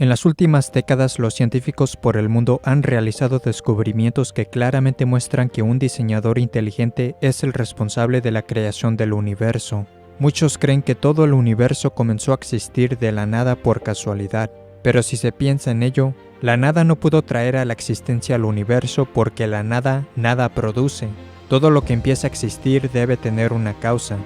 En las últimas décadas, los científicos por el mundo han realizado descubrimientos que claramente muestran que un diseñador inteligente es el responsable de la creación del universo. Muchos creen que todo el universo comenzó a existir de la nada por casualidad, pero si se piensa en ello, la nada no pudo traer a la existencia al universo porque la nada nada produce. Todo lo que empieza a existir debe tener una causa.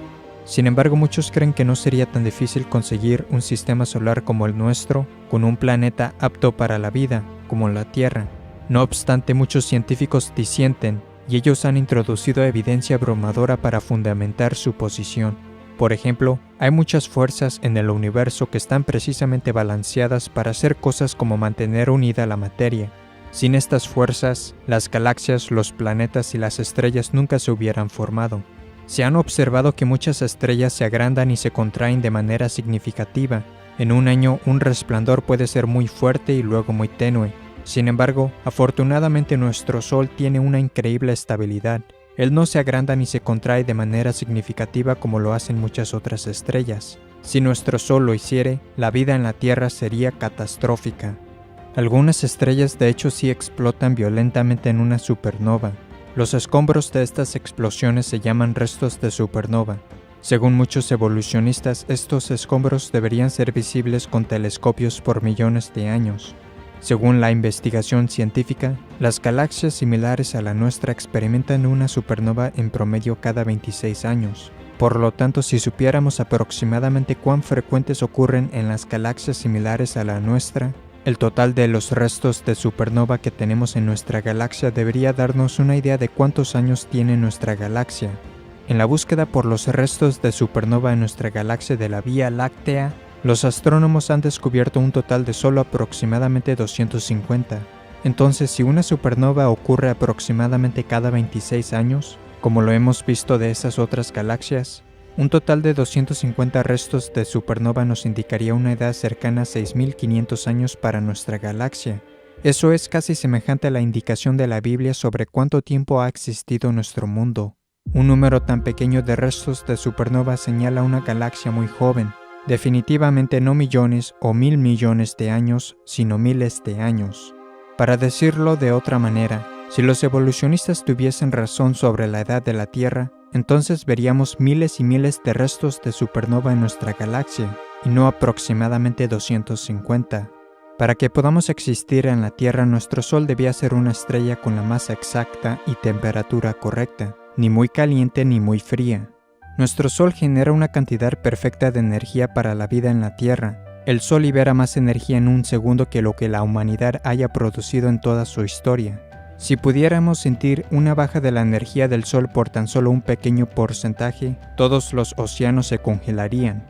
Sin embargo, muchos creen que no sería tan difícil conseguir un sistema solar como el nuestro, con un planeta apto para la vida, como la Tierra. No obstante, muchos científicos disienten, y ellos han introducido evidencia abrumadora para fundamentar su posición. Por ejemplo, hay muchas fuerzas en el universo que están precisamente balanceadas para hacer cosas como mantener unida la materia. Sin estas fuerzas, las galaxias, los planetas y las estrellas nunca se hubieran formado. Se han observado que muchas estrellas se agrandan y se contraen de manera significativa. En un año, un resplandor puede ser muy fuerte y luego muy tenue. Sin embargo, afortunadamente nuestro Sol tiene una increíble estabilidad. Él no se agranda ni se contrae de manera significativa como lo hacen muchas otras estrellas. Si nuestro Sol lo hiciere, la vida en la Tierra sería catastrófica. Algunas estrellas de hecho sí explotan violentamente en una supernova. Los escombros de estas explosiones se llaman restos de supernova. Según muchos evolucionistas, estos escombros deberían ser visibles con telescopios por millones de años. Según la investigación científica, las galaxias similares a la nuestra experimentan una supernova en promedio cada 26 años. Por lo tanto, si supiéramos aproximadamente cuán frecuentes ocurren en las galaxias similares a la nuestra, el total de los restos de supernova que tenemos en nuestra galaxia debería darnos una idea de cuántos años tiene nuestra galaxia. En la búsqueda por los restos de supernova en nuestra galaxia de la Vía Láctea, los astrónomos han descubierto un total de solo aproximadamente 250. Entonces, si una supernova ocurre aproximadamente cada 26 años, como lo hemos visto de esas otras galaxias, un total de 250 restos de supernova nos indicaría una edad cercana a 6.500 años para nuestra galaxia. Eso es casi semejante a la indicación de la Biblia sobre cuánto tiempo ha existido nuestro mundo. Un número tan pequeño de restos de supernova señala una galaxia muy joven, definitivamente no millones o 1.000 millones de años, sino miles de años. Para decirlo de otra manera, si los evolucionistas tuviesen razón sobre la edad de la Tierra, entonces veríamos miles y miles de restos de supernova en nuestra galaxia, y no aproximadamente 250. Para que podamos existir en la Tierra, nuestro Sol debía ser una estrella con la masa exacta y temperatura correcta, ni muy caliente ni muy fría. Nuestro Sol genera una cantidad perfecta de energía para la vida en la Tierra. El Sol libera más energía en un segundo que lo que la humanidad haya producido en toda su historia. Si pudiéramos sentir una baja de la energía del Sol por tan solo un pequeño porcentaje, todos los océanos se congelarían.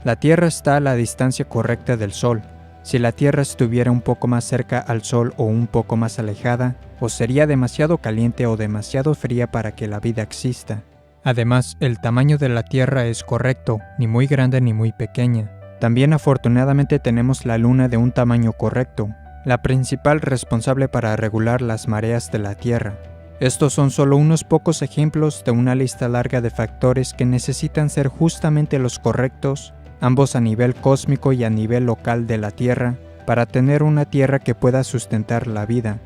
La Tierra está a la distancia correcta del Sol. Si la Tierra estuviera un poco más cerca al Sol o un poco más alejada, o sería demasiado caliente o demasiado fría para que la vida exista. Además, el tamaño de la Tierra es correcto, ni muy grande ni muy pequeña. También afortunadamente tenemos la Luna de un tamaño correcto, la principal responsable para regular las mareas de la Tierra. Estos son solo unos pocos ejemplos de una lista larga de factores que necesitan ser justamente los correctos, ambos a nivel cósmico y a nivel local de la Tierra, para tener una Tierra que pueda sustentar la vida.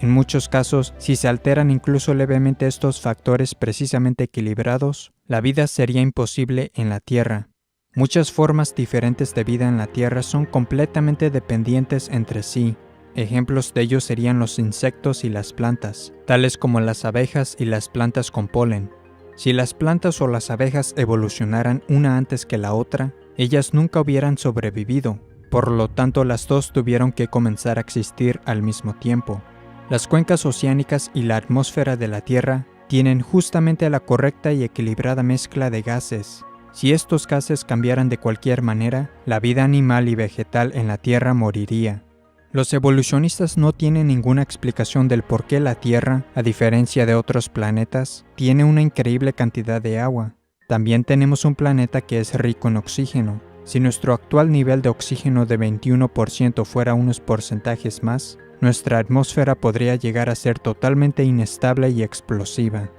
En muchos casos, si se alteran incluso levemente estos factores precisamente equilibrados, la vida sería imposible en la Tierra. Muchas formas diferentes de vida en la Tierra son completamente dependientes entre sí. Ejemplos de ello serían los insectos y las plantas, tales como las abejas y las plantas con polen. Si las plantas o las abejas evolucionaran una antes que la otra, ellas nunca hubieran sobrevivido. Por lo tanto, las dos tuvieron que comenzar a existir al mismo tiempo. Las cuencas oceánicas y la atmósfera de la Tierra tienen justamente la correcta y equilibrada mezcla de gases. Si estos gases cambiaran de cualquier manera, la vida animal y vegetal en la Tierra moriría. Los evolucionistas no tienen ninguna explicación del por qué la Tierra, a diferencia de otros planetas, tiene una increíble cantidad de agua. También tenemos un planeta que es rico en oxígeno. Si nuestro actual nivel de oxígeno de 21% fuera unos porcentajes más, nuestra atmósfera podría llegar a ser totalmente inestable y explosiva.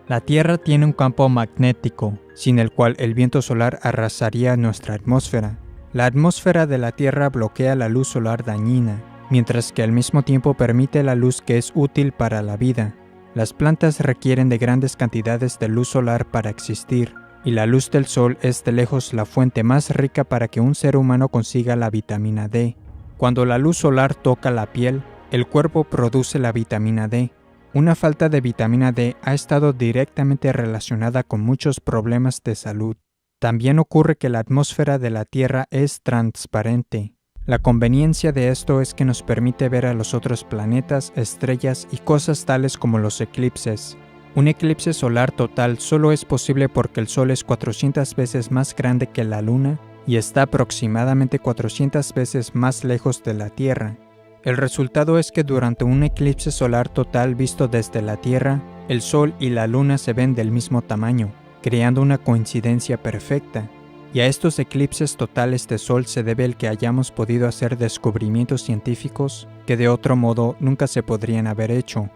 La Tierra tiene un campo magnético, sin el cual el viento solar arrasaría nuestra atmósfera. La atmósfera de la Tierra bloquea la luz solar dañina, mientras que al mismo tiempo permite la luz que es útil para la vida. Las plantas requieren de grandes cantidades de luz solar para existir, y la luz del sol es de lejos la fuente más rica para que un ser humano consiga la vitamina D. Cuando la luz solar toca la piel, el cuerpo produce la vitamina D. Una falta de vitamina D ha estado directamente relacionada con muchos problemas de salud. También ocurre que la atmósfera de la Tierra es transparente. La conveniencia de esto es que nos permite ver a los otros planetas, estrellas y cosas tales como los eclipses. Un eclipse solar total solo es posible porque el Sol es 400 veces más grande que la Luna y está aproximadamente 400 veces más lejos de la Tierra. El resultado es que durante un eclipse solar total visto desde la Tierra, el Sol y la Luna se ven del mismo tamaño, creando una coincidencia perfecta. Y a estos eclipses totales de Sol se debe el que hayamos podido hacer descubrimientos científicos que de otro modo nunca se podrían haber hecho.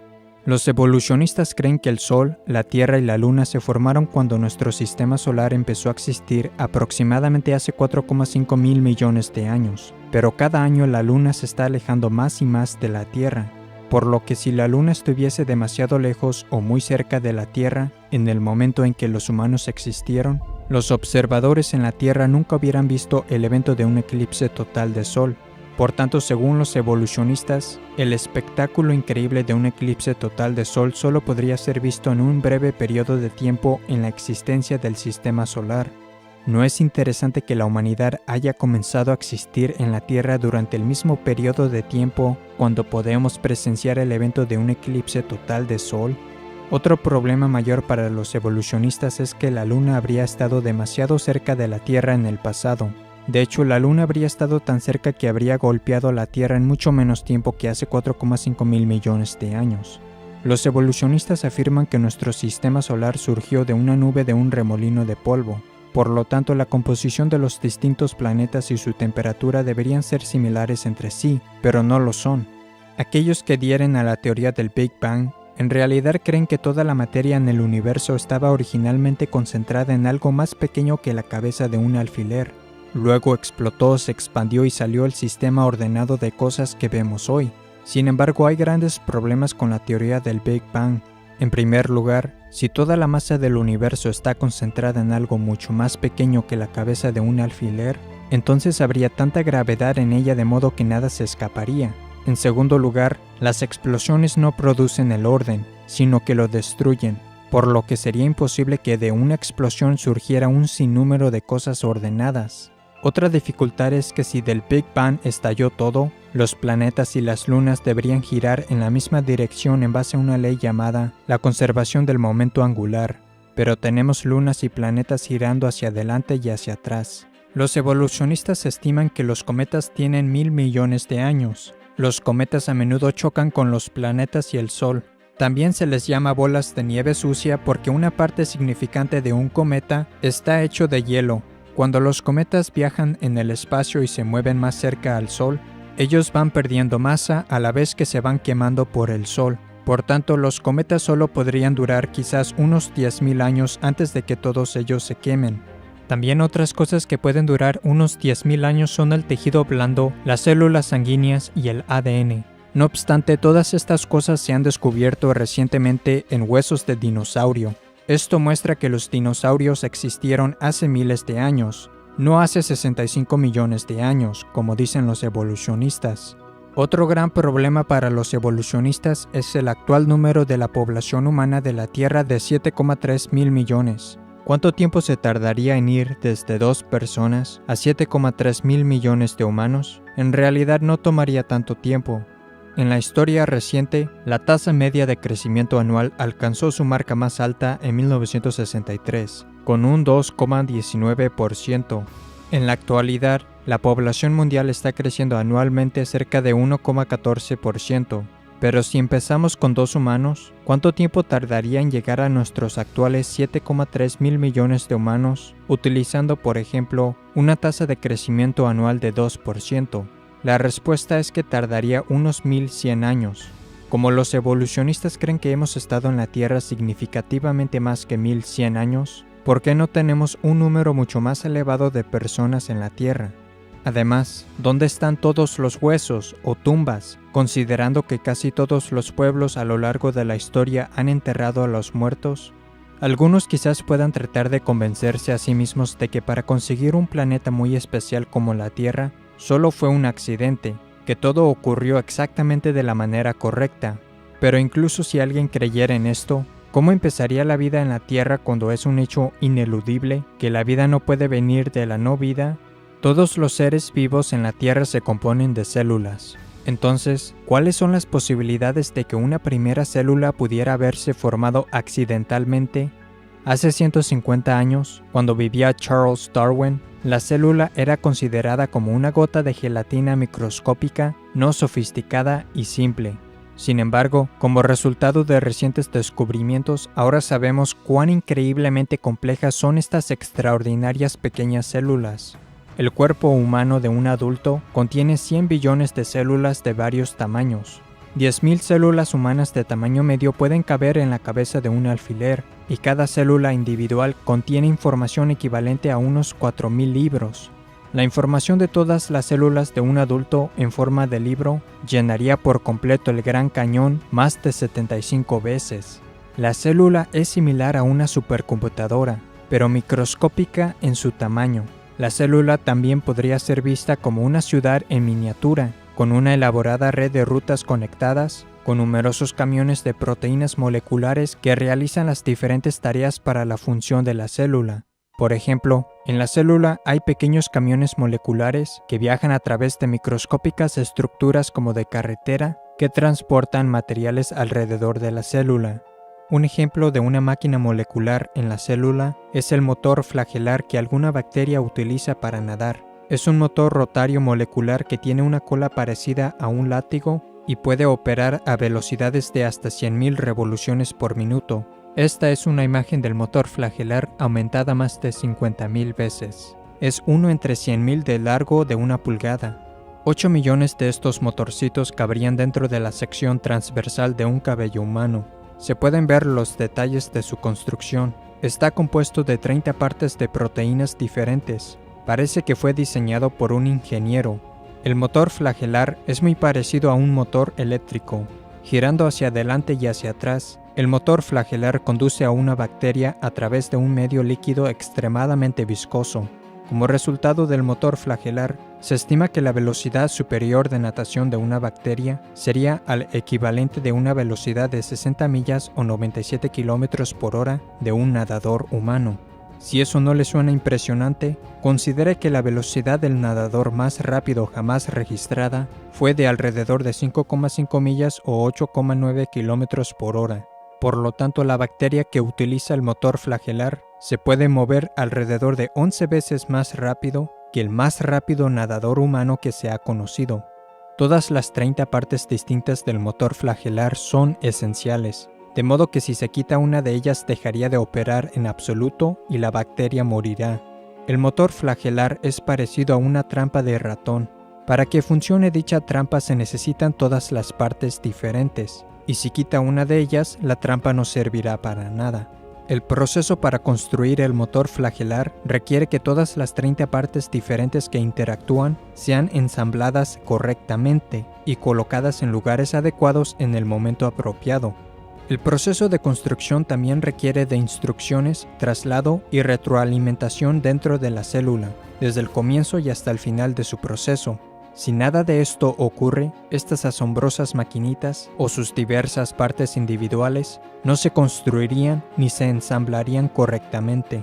Los evolucionistas creen que el Sol, la Tierra y la Luna se formaron cuando nuestro sistema solar empezó a existir aproximadamente hace 4,5 mil millones de años, pero cada año la Luna se está alejando más y más de la Tierra, por lo que si la Luna estuviese demasiado lejos o muy cerca de la Tierra en el momento en que los humanos existieron, los observadores en la Tierra nunca hubieran visto el evento de un eclipse total de Sol. Por tanto, según los evolucionistas, el espectáculo increíble de un eclipse total de Sol solo podría ser visto en un breve periodo de tiempo en la existencia del sistema solar. ¿No es interesante que la humanidad haya comenzado a existir en la Tierra durante el mismo periodo de tiempo cuando podemos presenciar el evento de un eclipse total de Sol? Otro problema mayor para los evolucionistas es que la Luna habría estado demasiado cerca de la Tierra en el pasado. De hecho, la Luna habría estado tan cerca que habría golpeado la Tierra en mucho menos tiempo que hace 4,5 mil millones de años. Los evolucionistas afirman que nuestro sistema solar surgió de una nube de un remolino de polvo. Por lo tanto, la composición de los distintos planetas y su temperatura deberían ser similares entre sí, pero no lo son. Aquellos que adhieren a la teoría del Big Bang en realidad creen que toda la materia en el universo estaba originalmente concentrada en algo más pequeño que la cabeza de un alfiler. Luego explotó, se expandió y salió el sistema ordenado de cosas que vemos hoy. Sin embargo, hay grandes problemas con la teoría del Big Bang. En primer lugar, si toda la masa del universo está concentrada en algo mucho más pequeño que la cabeza de un alfiler, entonces habría tanta gravedad en ella de modo que nada se escaparía. En segundo lugar, las explosiones no producen el orden, sino que lo destruyen, por lo que sería imposible que de una explosión surgiera un sinnúmero de cosas ordenadas. Otra dificultad es que si del Big Bang estalló todo, los planetas y las lunas deberían girar en la misma dirección en base a una ley llamada la conservación del momento angular, pero tenemos lunas y planetas girando hacia adelante y hacia atrás. Los evolucionistas estiman que los cometas tienen 1.000 millones de años. Los cometas a menudo chocan con los planetas y el Sol. También se les llama bolas de nieve sucia porque una parte significante de un cometa está hecho de hielo. Cuando los cometas viajan en el espacio y se mueven más cerca al Sol, ellos van perdiendo masa a la vez que se van quemando por el Sol. Por tanto, los cometas solo podrían durar quizás unos 10.000 años antes de que todos ellos se quemen. También otras cosas que pueden durar unos 10.000 años son el tejido blando, las células sanguíneas y el ADN. No obstante, todas estas cosas se han descubierto recientemente en huesos de dinosaurio. Esto muestra que los dinosaurios existieron hace miles de años, no hace 65 millones de años, como dicen los evolucionistas. Otro gran problema para los evolucionistas es el actual número de la población humana de la Tierra de 7,3 mil millones. ¿Cuánto tiempo se tardaría en ir desde 2 personas a 7,3 mil millones de humanos? En realidad no tomaría tanto tiempo. En la historia reciente, la tasa media de crecimiento anual alcanzó su marca más alta en 1963, con un 2,19%. En la actualidad, la población mundial está creciendo anualmente cerca de 1,14%. Pero si empezamos con 2 humanos, ¿cuánto tiempo tardaría en llegar a nuestros actuales 7,3 mil millones de humanos, utilizando, por ejemplo, una tasa de crecimiento anual de 2%? La respuesta es que tardaría unos 1.100 años. Como los evolucionistas creen que hemos estado en la Tierra significativamente más que 1.100 años, ¿por qué no tenemos un número mucho más elevado de personas en la Tierra? Además, ¿dónde están todos los huesos o tumbas, considerando que casi todos los pueblos a lo largo de la historia han enterrado a los muertos? Algunos quizás puedan tratar de convencerse a sí mismos de que para conseguir un planeta muy especial como la Tierra, solo fue un accidente, que todo ocurrió exactamente de la manera correcta. Pero incluso si alguien creyera en esto, ¿cómo empezaría la vida en la Tierra cuando es un hecho ineludible que la vida no puede venir de la no vida? Todos los seres vivos en la Tierra se componen de células. Entonces, ¿cuáles son las posibilidades de que una primera célula pudiera haberse formado accidentalmente? Hace 150 años, cuando vivía Charles Darwin, la célula era considerada como una gota de gelatina microscópica, no sofisticada y simple. Sin embargo, como resultado de recientes descubrimientos, ahora sabemos cuán increíblemente complejas son estas extraordinarias pequeñas células. El cuerpo humano de un adulto contiene 100 billones de células de varios tamaños. 10.000 células humanas de tamaño medio pueden caber en la cabeza de un alfiler, y cada célula individual contiene información equivalente a unos 4.000 libros. La información de todas las células de un adulto en forma de libro llenaría por completo el Gran Cañón más de 75 veces. La célula es similar a una supercomputadora, pero microscópica en su tamaño. La célula también podría ser vista como una ciudad en miniatura, con una elaborada red de rutas conectadas, con numerosos camiones de proteínas moleculares que realizan las diferentes tareas para la función de la célula. Por ejemplo, en la célula hay pequeños camiones moleculares que viajan a través de microscópicas estructuras como de carretera que transportan materiales alrededor de la célula. Un ejemplo de una máquina molecular en la célula es el motor flagelar que alguna bacteria utiliza para nadar. Es un motor rotario molecular que tiene una cola parecida a un látigo y puede operar a velocidades de hasta 100.000 revoluciones por minuto. Esta es una imagen del motor flagelar aumentada más de 50.000 veces. Es 1 entre 100.000 de largo de 1 pulgada. 8 millones de estos motorcitos cabrían dentro de la sección transversal de un cabello humano. Se pueden ver los detalles de su construcción. Está compuesto de 30 partes de proteínas diferentes. Parece que fue diseñado por un ingeniero. El motor flagelar es muy parecido a un motor eléctrico. Girando hacia adelante y hacia atrás, el motor flagelar conduce a una bacteria a través de un medio líquido extremadamente viscoso. Como resultado del motor flagelar, se estima que la velocidad superior de natación de una bacteria sería al equivalente de una velocidad de 60 millas o 97 kilómetros por hora de un nadador humano. Si eso no le suena impresionante, considere que la velocidad del nadador más rápido jamás registrada fue de alrededor de 5,5 millas o 8,9 kilómetros por hora. Por lo tanto, la bacteria que utiliza el motor flagelar se puede mover alrededor de 11 veces más rápido que el más rápido nadador humano que se ha conocido. Todas las 30 partes distintas del motor flagelar son esenciales, de modo que si se quita una de ellas dejaría de operar en absoluto y la bacteria morirá. El motor flagelar es parecido a una trampa de ratón. Para que funcione dicha trampa se necesitan todas las partes diferentes, y si quita una de ellas, la trampa no servirá para nada. El proceso para construir el motor flagelar requiere que todas las 30 partes diferentes que interactúan sean ensambladas correctamente y colocadas en lugares adecuados en el momento apropiado. El proceso de construcción también requiere de instrucciones, traslado y retroalimentación dentro de la célula, desde el comienzo y hasta el final de su proceso. Si nada de esto ocurre, estas asombrosas maquinitas o sus diversas partes individuales no se construirían ni se ensamblarían correctamente.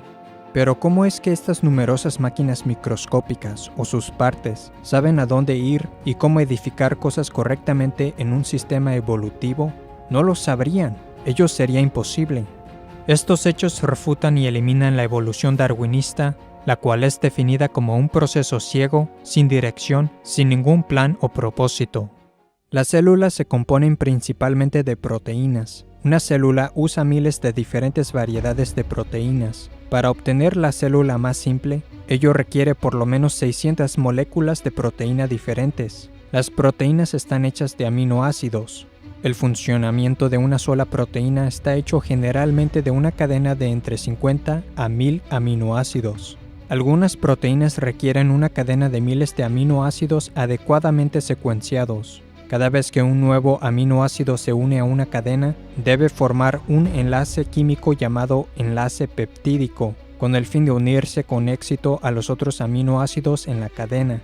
Pero ¿cómo es que estas numerosas máquinas microscópicas o sus partes saben a dónde ir y cómo edificar cosas correctamente en un sistema evolutivo? No lo sabrían, ello sería imposible. Estos hechos refutan y eliminan la evolución darwinista, la cual es definida como un proceso ciego, sin dirección, sin ningún plan o propósito. Las células se componen principalmente de proteínas. Una célula usa miles de diferentes variedades de proteínas. Para obtener la célula más simple, ello requiere por lo menos 600 moléculas de proteína diferentes. Las proteínas están hechas de aminoácidos. El funcionamiento de una sola proteína está hecho generalmente de una cadena de entre 50 a 1000 aminoácidos. Algunas proteínas requieren una cadena de miles de aminoácidos adecuadamente secuenciados. Cada vez que un nuevo aminoácido se une a una cadena, debe formar un enlace químico llamado enlace peptídico, con el fin de unirse con éxito a los otros aminoácidos en la cadena.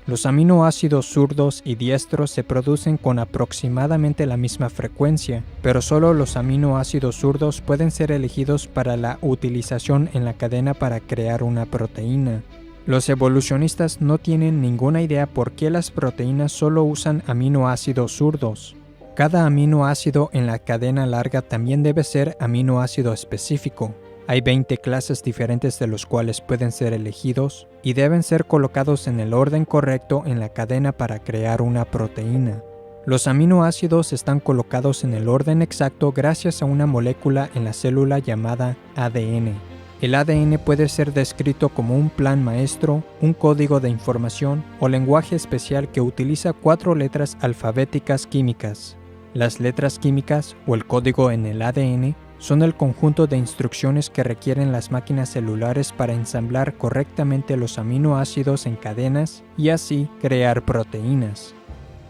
Los aminoácidos zurdos y diestros se producen con aproximadamente la misma frecuencia, pero solo los aminoácidos zurdos pueden ser elegidos para la utilización en la cadena para crear una proteína. Los evolucionistas no tienen ninguna idea por qué las proteínas solo usan aminoácidos zurdos. Cada aminoácido en la cadena larga también debe ser aminoácido específico. Hay 20 clases diferentes de los cuales pueden ser elegidos y deben ser colocados en el orden correcto en la cadena para crear una proteína. Los aminoácidos están colocados en el orden exacto gracias a una molécula en la célula llamada ADN. El ADN puede ser descrito como un plan maestro, un código de información o lenguaje especial que utiliza 4 letras alfabéticas químicas. Las letras químicas o el código en el ADN son el conjunto de instrucciones que requieren las máquinas celulares para ensamblar correctamente los aminoácidos en cadenas y así crear proteínas.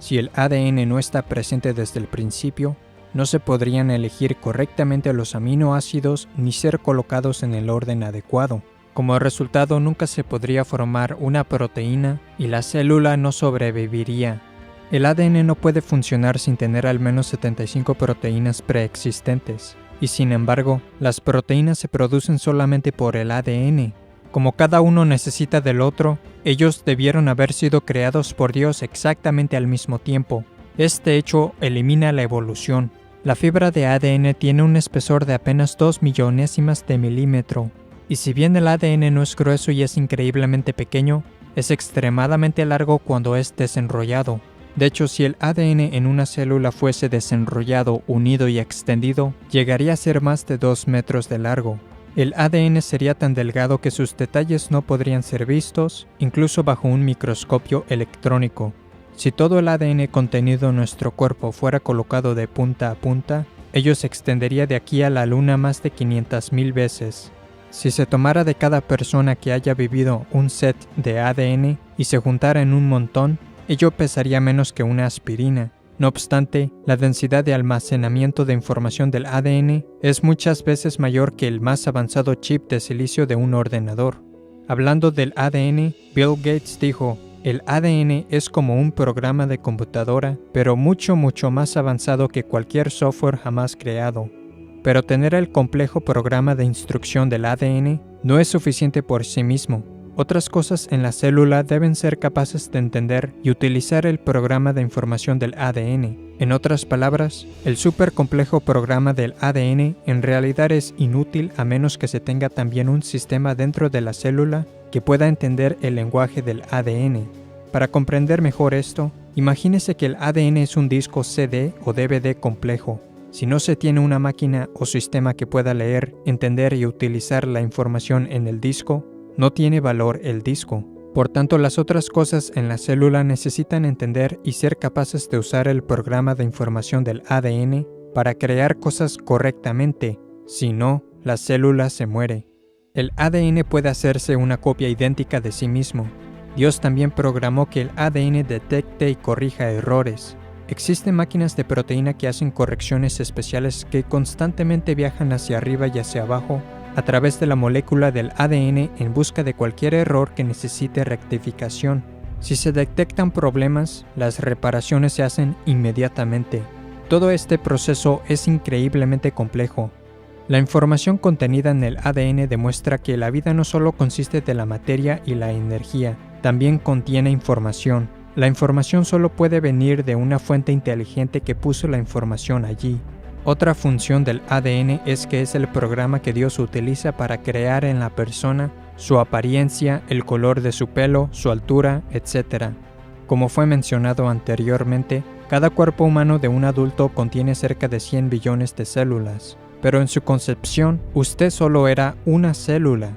Si el ADN no está presente desde el principio, no se podrían elegir correctamente los aminoácidos ni ser colocados en el orden adecuado. Como resultado, nunca se podría formar una proteína y la célula no sobreviviría. El ADN no puede funcionar sin tener al menos 75 proteínas preexistentes. Y sin embargo, las proteínas se producen solamente por el ADN. Como cada uno necesita del otro, ellos debieron haber sido creados por Dios exactamente al mismo tiempo. Este hecho elimina la evolución. La fibra de ADN tiene un espesor de apenas 2 millonésimas de milímetro. Y si bien el ADN no es grueso y es increíblemente pequeño, es extremadamente largo cuando es desenrollado. De hecho, si el ADN en una célula fuese desenrollado, unido y extendido, llegaría a ser más de 2 metros de largo. El ADN sería tan delgado que sus detalles no podrían ser vistos, incluso bajo un microscopio electrónico. Si todo el ADN contenido en nuestro cuerpo fuera colocado de punta a punta, ello se extendería de aquí a la Luna más de 500,000 veces. Si se tomara de cada persona que haya vivido un set de ADN y se juntara en un montón, ello pesaría menos que una aspirina. No obstante, la densidad de almacenamiento de información del ADN es muchas veces mayor que el más avanzado chip de silicio de un ordenador. Hablando del ADN, Bill Gates dijo: "El ADN es como un programa de computadora, pero mucho más avanzado que cualquier software jamás creado". Pero tener el complejo programa de instrucción del ADN no es suficiente por sí mismo. Otras cosas en la célula deben ser capaces de entender y utilizar el programa de información del ADN. En otras palabras, el supercomplejo programa del ADN en realidad es inútil a menos que se tenga también un sistema dentro de la célula que pueda entender el lenguaje del ADN. Para comprender mejor esto, imagínese que el ADN es un disco CD o DVD complejo. Si no se tiene una máquina o sistema que pueda leer, entender y utilizar la información en el disco, no tiene valor el disco. Por tanto, las otras cosas en la célula necesitan entender y ser capaces de usar el programa de información del ADN para crear cosas correctamente. Si no, la célula se muere. El ADN puede hacerse una copia idéntica de sí mismo. Dios también programó que el ADN detecte y corrija errores. Existen máquinas de proteína que hacen correcciones especiales que constantemente viajan hacia arriba y hacia abajo a través de la molécula del ADN en busca de cualquier error que necesite rectificación. Si se detectan problemas, las reparaciones se hacen inmediatamente. Todo este proceso es increíblemente complejo. La información contenida en el ADN demuestra que la vida no solo consiste de la materia y la energía, también contiene información. La información solo puede venir de una fuente inteligente que puso la información allí. Otra función del ADN es que es el programa que Dios utiliza para crear en la persona su apariencia, el color de su pelo, su altura, etc. Como fue mencionado anteriormente, cada cuerpo humano de un adulto contiene cerca de 100 billones de células, pero en su concepción, usted solo era una célula.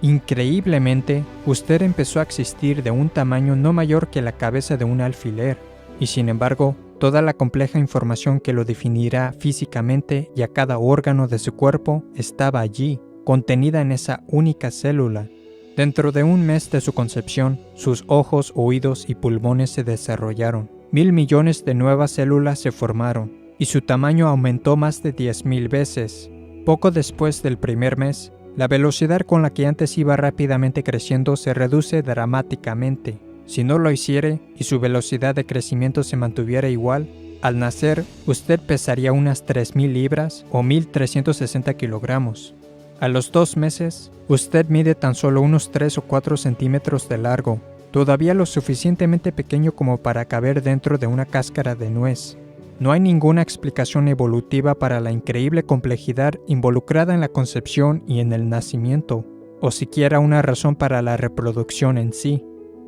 Increíblemente, usted empezó a existir de un tamaño no mayor que la cabeza de un alfiler, y sin embargo, toda la compleja información que lo definirá físicamente y a cada órgano de su cuerpo estaba allí, contenida en esa única célula. Dentro de un mes de su concepción, sus ojos, oídos y pulmones se desarrollaron. 1.000 millones de nuevas células se formaron, y su tamaño aumentó más de 10.000 veces. Poco después del primer mes, la velocidad con la que antes iba rápidamente creciendo se reduce dramáticamente. Si no lo hiciere y su velocidad de crecimiento se mantuviera igual, al nacer usted pesaría unas 3.000 libras o 1.360 kilogramos. A los 2 meses, usted mide tan solo unos 3 o 4 centímetros de largo, todavía lo suficientemente pequeño como para caber dentro de una cáscara de nuez. No hay ninguna explicación evolutiva para la increíble complejidad involucrada en la concepción y en el nacimiento, o siquiera una razón para la reproducción en sí.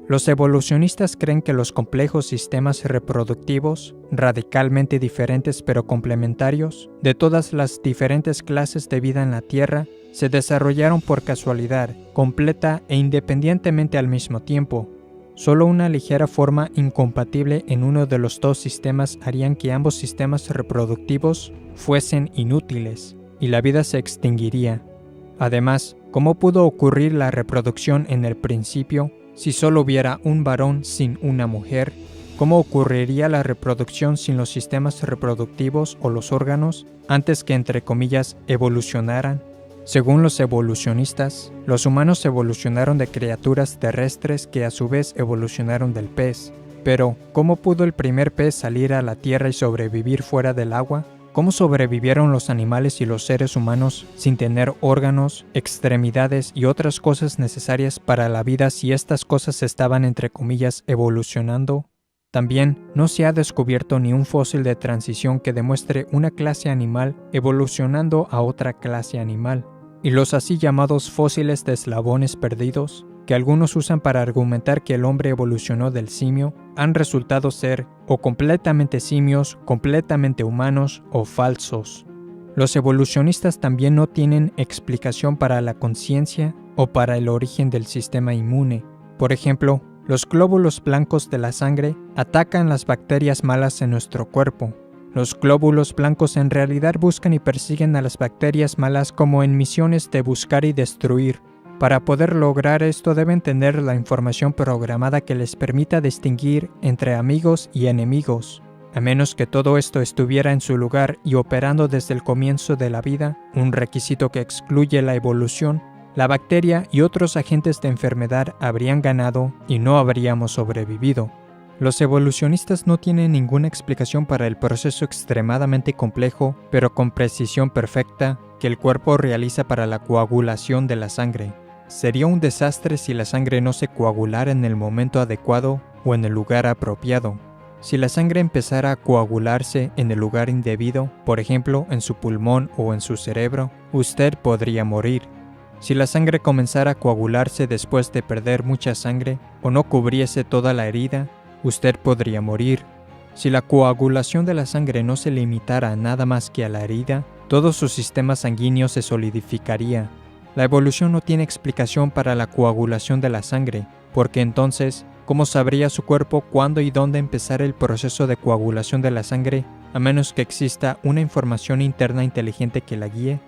Los evolucionistas creen que los complejos sistemas reproductivos, radicalmente diferentes pero complementarios, de todas las diferentes clases de vida en la Tierra, se desarrollaron por casualidad, completa e independientemente al mismo tiempo. Solo una ligera forma incompatible en uno de los dos sistemas harían que ambos sistemas reproductivos fuesen inútiles, y la vida se extinguiría. Además, ¿cómo pudo ocurrir la reproducción en el principio si solo hubiera un varón sin una mujer? ¿Cómo ocurriría la reproducción sin los sistemas reproductivos o los órganos antes que, entre comillas, evolucionaran? Según los evolucionistas, los humanos evolucionaron de criaturas terrestres que a su vez evolucionaron del pez. Pero, ¿cómo pudo el primer pez salir a la tierra y sobrevivir fuera del agua? ¿Cómo sobrevivieron los animales y los seres humanos sin tener órganos, extremidades y otras cosas necesarias para la vida si estas cosas estaban, entre comillas, evolucionando? También no se ha descubierto ni un fósil de transición que demuestre una clase animal evolucionando a otra clase animal. Y los así llamados fósiles de eslabones perdidos, que algunos usan para argumentar que el hombre evolucionó del simio, han resultado ser o completamente simios, completamente humanos o falsos. Los evolucionistas también no tienen explicación para la conciencia o para el origen del sistema inmune. Por ejemplo, los glóbulos blancos de la sangre atacan las bacterias malas en nuestro cuerpo. Los glóbulos blancos en realidad buscan y persiguen a las bacterias malas como en misiones de buscar y destruir. Para poder lograr esto deben tener la información programada que les permita distinguir entre amigos y enemigos. A menos que todo esto estuviera en su lugar y operando desde el comienzo de la vida, un requisito que excluye la evolución, la bacteria y otros agentes de enfermedad habrían ganado y no habríamos sobrevivido. Los evolucionistas no tienen ninguna explicación para el proceso extremadamente complejo, pero con precisión perfecta, que el cuerpo realiza para la coagulación de la sangre. Sería un desastre si la sangre no se coagulara en el momento adecuado o en el lugar apropiado. Si la sangre empezara a coagularse en el lugar indebido, por ejemplo en su pulmón o en su cerebro, usted podría morir. Si la sangre comenzara a coagularse después de perder mucha sangre o no cubriese toda la herida, usted podría morir. Si la coagulación de la sangre no se limitara nada más que a la herida, todo su sistema sanguíneo se solidificaría. La evolución no tiene explicación para la coagulación de la sangre, porque entonces, ¿cómo sabría su cuerpo cuándo y dónde empezar el proceso de coagulación de la sangre, a menos que exista una información interna inteligente que la guíe?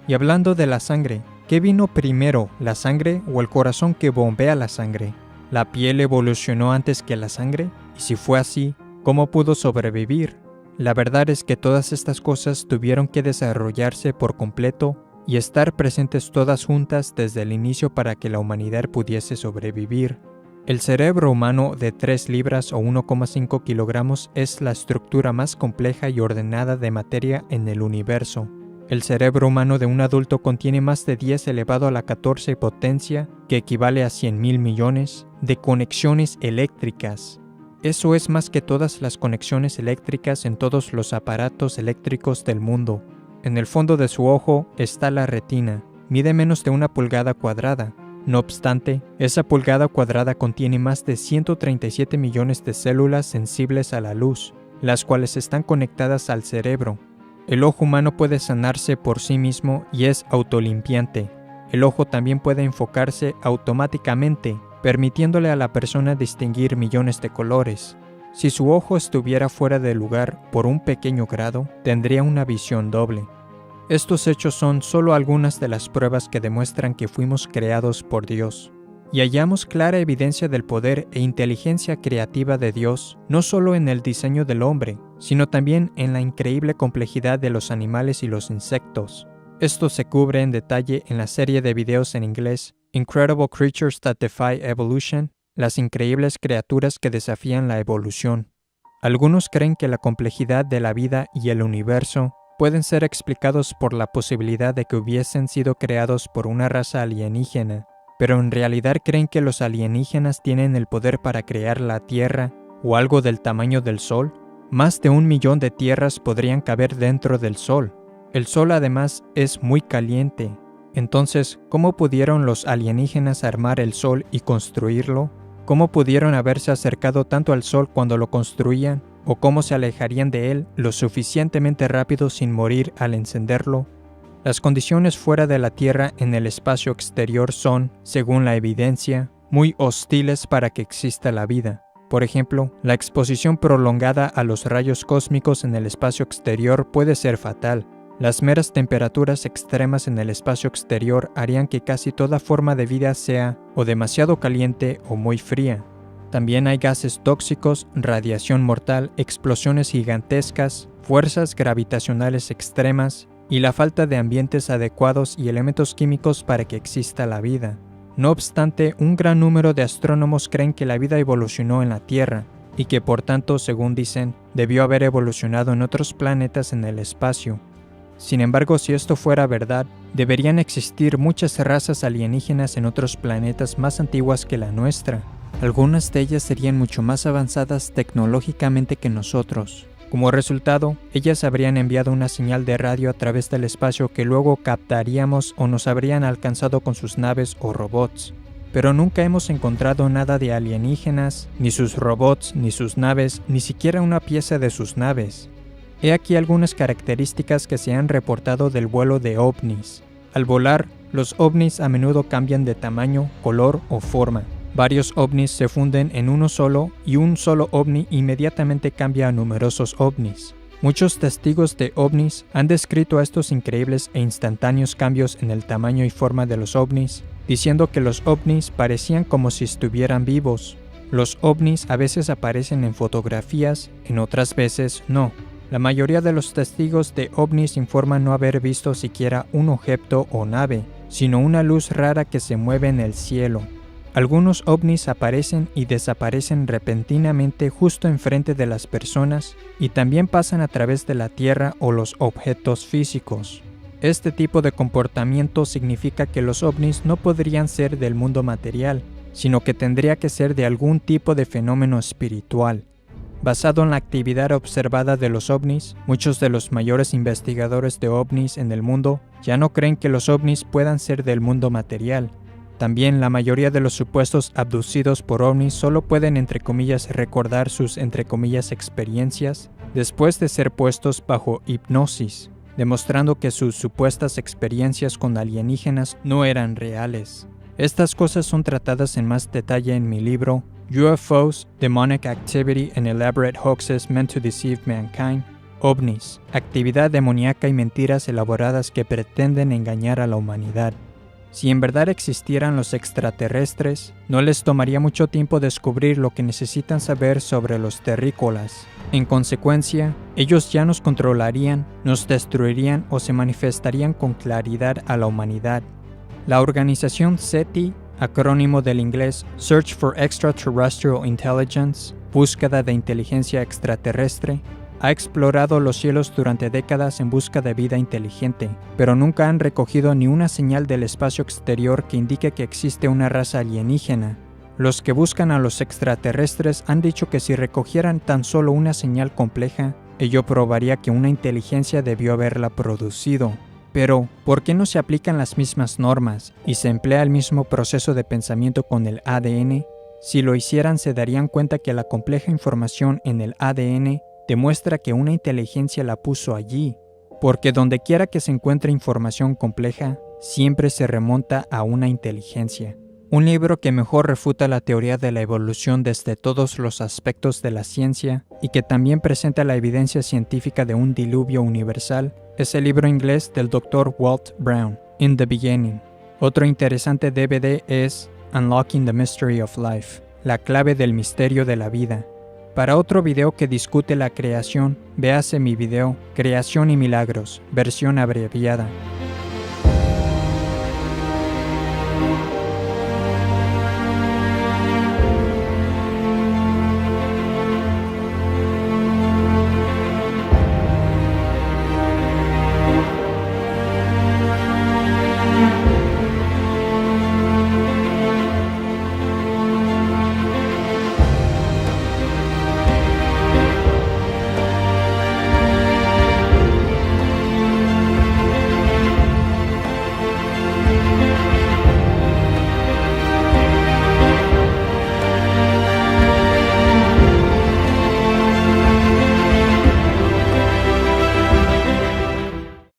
Y hablando de la sangre, ¿qué vino primero, la sangre o el corazón que bombea la sangre? ¿La piel evolucionó antes que la sangre? Y si fue así, ¿cómo pudo sobrevivir? La verdad es que todas estas cosas tuvieron que desarrollarse por completo y estar presentes todas juntas desde el inicio para que la humanidad pudiese sobrevivir. El cerebro humano de 3 libras o 1,5 kilogramos es la estructura más compleja y ordenada de materia en el universo. El cerebro humano de un adulto contiene más de 10 elevado a la 14 potencia, que equivale a 100.000 millones, de conexiones eléctricas. Eso es más que todas las conexiones eléctricas en todos los aparatos eléctricos del mundo. En el fondo de su ojo está la retina, mide menos de 1 pulgada cuadrada. No obstante, esa pulgada cuadrada contiene más de 137 millones de células sensibles a la luz, las cuales están conectadas al cerebro. El ojo humano puede sanarse por sí mismo y es autolimpiante. El ojo también puede enfocarse automáticamente, permitiéndole a la persona distinguir millones de colores. Si su ojo estuviera fuera de lugar por un pequeño grado, tendría una visión doble. Estos hechos son solo algunas de las pruebas que demuestran que fuimos creados por Dios. y hallamos clara evidencia del poder e inteligencia creativa de Dios, no solo en el diseño del hombre, sino también en la increíble complejidad de los animales y los insectos. Esto se cubre en detalle en la serie de videos en inglés Incredible Creatures That Defy Evolution, las increíbles criaturas que desafían la evolución. Algunos creen que la complejidad de la vida y el universo pueden ser explicados por la posibilidad de que hubiesen sido creados por una raza alienígena, pero en realidad creen que los alienígenas tienen el poder para crear la Tierra o algo del tamaño del Sol. Más de 1 millón de tierras podrían caber dentro del Sol. El Sol además es muy caliente. Entonces, ¿cómo pudieron los alienígenas armar el Sol y construirlo? ¿Cómo pudieron haberse acercado tanto al Sol cuando lo construían? ¿O cómo se alejarían de él lo suficientemente rápido sin morir al encenderlo? Las condiciones fuera de la Tierra en el espacio exterior son, según la evidencia, muy hostiles para que exista la vida. Por ejemplo, la exposición prolongada a los rayos cósmicos en el espacio exterior puede ser fatal. Las meras temperaturas extremas en el espacio exterior harían que casi toda forma de vida sea o demasiado caliente o muy fría. También hay gases tóxicos, radiación mortal, explosiones gigantescas, fuerzas gravitacionales extremas y la falta de ambientes adecuados y elementos químicos para que exista la vida. No obstante, un gran número de astrónomos creen que la vida evolucionó en la Tierra y que por tanto, según dicen, debió haber evolucionado en otros planetas en el espacio. Sin embargo, si esto fuera verdad, deberían existir muchas razas alienígenas en otros planetas más antiguas que la nuestra. Algunas de ellas serían mucho más avanzadas tecnológicamente que nosotros. Como resultado, ellas habrían enviado una señal de radio a través del espacio que luego captaríamos o nos habrían alcanzado con sus naves o robots. Pero nunca hemos encontrado nada de alienígenas, ni sus robots, ni sus naves, ni siquiera una pieza de sus naves. He aquí algunas características que se han reportado del vuelo de ovnis. Al volar, los ovnis a menudo cambian de tamaño, color o forma. Varios ovnis se funden en uno solo y un solo ovni inmediatamente cambia a numerosos ovnis. Muchos testigos de ovnis han descrito a estos increíbles e instantáneos cambios en el tamaño y forma de los ovnis, diciendo que los ovnis parecían como si estuvieran vivos. Los ovnis a veces aparecen en fotografías, en otras veces no. La mayoría de los testigos de ovnis informan no haber visto siquiera un objeto o nave, sino una luz rara que se mueve en el cielo. Algunos ovnis aparecen y desaparecen repentinamente justo enfrente de las personas y también pasan a través de la Tierra o los objetos físicos. Este tipo de comportamiento significa que los ovnis no podrían ser del mundo material, sino que tendría que ser de algún tipo de fenómeno espiritual. Basado en la actividad observada de los ovnis, muchos de los mayores investigadores de ovnis en el mundo ya no creen que los ovnis puedan ser del mundo material. También la mayoría de los supuestos abducidos por ovnis solo pueden entre comillas recordar sus entre comillas experiencias después de ser puestos bajo hipnosis, demostrando que sus supuestas experiencias con alienígenas no eran reales. Estas cosas son tratadas en más detalle en mi libro UFOs, Demonic Activity and Elaborate Hoaxes Meant to Deceive Mankind, OVNIs, actividad demoníaca y mentiras elaboradas que pretenden engañar a la humanidad. Si en verdad existieran los extraterrestres, no les tomaría mucho tiempo descubrir lo que necesitan saber sobre los terrícolas. En consecuencia, ellos ya nos controlarían, nos destruirían o se manifestarían con claridad a la humanidad. La organización SETI, acrónimo del inglés Search for Extraterrestrial Intelligence, búsqueda de inteligencia extraterrestre, ha explorado los cielos durante décadas en busca de vida inteligente, pero nunca han recogido ni una señal del espacio exterior que indique que existe una raza alienígena. Los que buscan a los extraterrestres han dicho que si recogieran tan solo una señal compleja, ello probaría que una inteligencia debió haberla producido. Pero, ¿por qué no se aplican las mismas normas y se emplea el mismo proceso de pensamiento con el ADN? Si lo hicieran, se darían cuenta que la compleja información en el ADN demuestra que una inteligencia la puso allí, porque donde quiera que se encuentre información compleja, siempre se remonta a una inteligencia. Un libro que mejor refuta la teoría de la evolución desde todos los aspectos de la ciencia y que también presenta la evidencia científica de un diluvio universal es el libro inglés del Dr. Walt Brown, In the Beginning. Otro interesante DVD es Unlocking the Mystery of Life, la clave del misterio de la vida. Para otro video que discute la creación, véase mi video Creación y Milagros, versión abreviada.